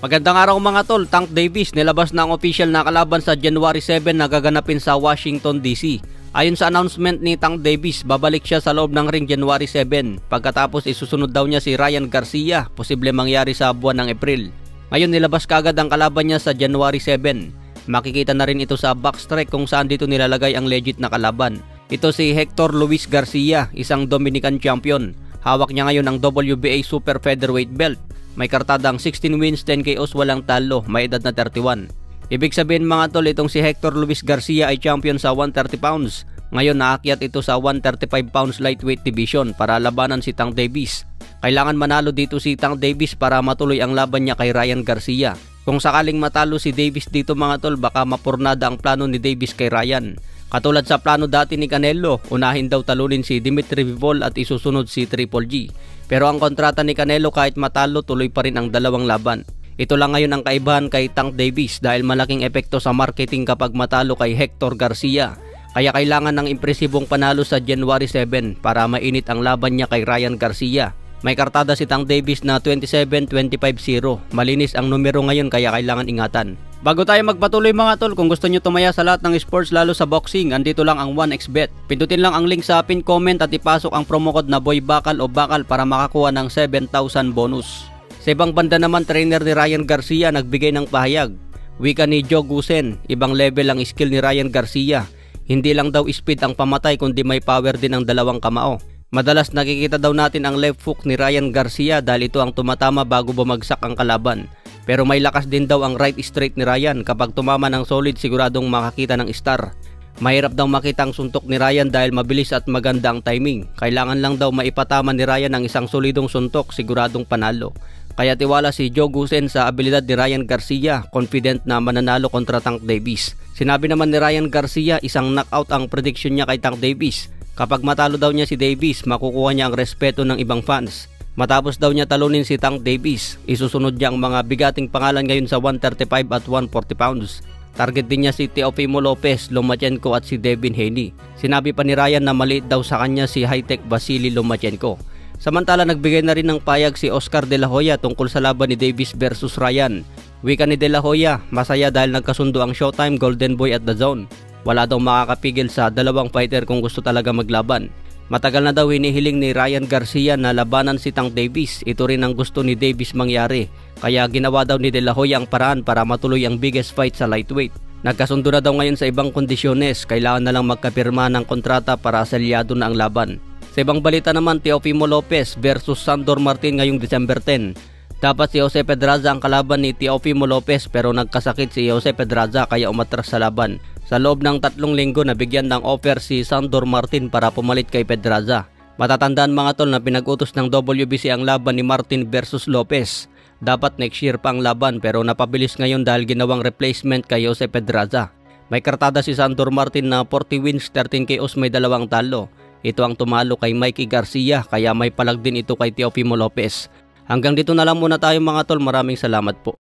Magandang araw mga tol, Tank Davis nilabas na ang official na kalaban sa January 7 na gaganapin sa Washington DC. Ayon sa announcement ni Tank Davis, babalik siya sa loob ng ring January 7. Pagkatapos isusunod daw niya si Ryan Garcia, posible mangyari sa buwan ng April. Ngayon nilabas kaagad ang kalaban niya sa January 7. Makikita na rin ito sa backstrike kung saan dito nilalagay ang legit na kalaban. Ito si Hector Luis Garcia, isang Dominican champion. Hawak niya ngayon ang WBA Super Featherweight belt. May kartadang 16 wins, 10 KOs, walang talo, may edad na 31. Ibig sabihin mga tol, itong si Hector Luis Garcia ay champion sa 130 pounds. Ngayon naakyat ito sa 135 pounds lightweight division para labanan si Tank Davis. Kailangan manalo dito si Tank Davis para matuloy ang laban niya kay Ryan Garcia. Kung sakaling matalo si Davis dito mga tol, baka mapurnada ang plano ni Davis kay Ryan. Katulad sa plano dati ni Canelo, unahin daw talunin si Dimitri Bivol at isusunod si Triple G. Pero ang kontrata ni Canelo kahit matalo, tuloy pa rin ang dalawang laban. Ito lang ngayon ang kaibahan kay Tank Davis dahil malaking epekto sa marketing kapag matalo kay Hector Garcia. Kaya kailangan ng impresibong panalo sa January 7 para mainit ang laban niya kay Ryan Garcia. May kartada si Tank Davis na 27-25-0. Malinis ang numero ngayon kaya kailangan ingatan. Bago tayo magpatuloy mga tol, kung gusto nyo tumaya sa lahat ng sports lalo sa boxing, andito lang ang 1xBet. Pindutin lang ang link sa pin comment at ipasok ang promo code na BOYBAKAL o BAKAL para makakuha ng 7,000 bonus. Sa ibang banda naman, trainer ni Ryan Garcia nagbigay ng pahayag. Wika ni Joe Goosen, ibang level ang skill ni Ryan Garcia. Hindi lang daw speed ang pamatay kundi may power din ang dalawang kamao. Madalas nakikita daw natin ang left hook ni Ryan Garcia dahil ito ang tumatama bago bumagsak ang kalaban. Pero may lakas din daw ang right straight ni Ryan, kapag tumama ng solid siguradong makakita ng star. Mahirap daw makita ang suntok ni Ryan dahil mabilis at maganda ang timing. Kailangan lang daw maipatama ni Ryan ang isang solidong suntok, siguradong panalo. Kaya tiwala si Joe Goosen sa abilidad ni Ryan Garcia, confident na mananalo kontra Tank Davis. Sinabi naman ni Ryan Garcia, isang knockout ang prediction niya kay Tank Davis. Kapag matalo daw niya si Davis, makukuha niya ang respeto ng ibang fans. Matapos daw niya talunin si Tank Davis, isusunod niya ang mga bigating pangalan ngayon sa 135 at 140 pounds. Target din niya si Teofimo Lopez, Lomachenko at si Devin Haney. Sinabi pa ni Ryan na maliit daw sa kanya si high-tech Vasily Lomachenko. Samantala nagbigay na rin ng payag si Oscar De La Hoya tungkol sa laban ni Davis versus Ryan. Wika ni De La Hoya, masaya dahil nagkasundo ang Showtime, Golden Boy at The Zone. Wala daw makakapigil sa dalawang fighter kung gusto talaga maglaban. Matagal na daw hinihiling ni Ryan Garcia na labanan si Tank Davis. Ito rin ang gusto ni Davis mangyari. Kaya ginawa daw ni De La Hoya ang paraan para matuloy ang biggest fight sa lightweight. Nagkasundo na daw ngayon sa ibang kondisyones. Kailangan na lang magkapirma ng kontrata para selyado na ang laban. Sa ibang balita naman, Teofimo Lopez versus Sandor Martin ngayong December 10. Dapat si Jose Pedraza ang kalaban ni Teofimo Lopez pero nagkasakit si Jose Pedraza kaya umatras sa laban. Sa loob ng 3 linggo nabigyan ng offer si Sandor Martin para pumalit kay Pedraza. Matatandaan mga tol na pinag-utos ng WBC ang laban ni Martin versus Lopez. Dapat next year pa ang laban pero napabilis ngayon dahil ginawang replacement kay Jose Pedraza. May kartada si Sandor Martin na 40 wins, 13 KOs, may 2 talo. Ito ang tumalo kay Mikey Garcia kaya may palag din ito kay Teofimo Lopez. Hanggang dito na lang muna tayo mga tol, maraming salamat po.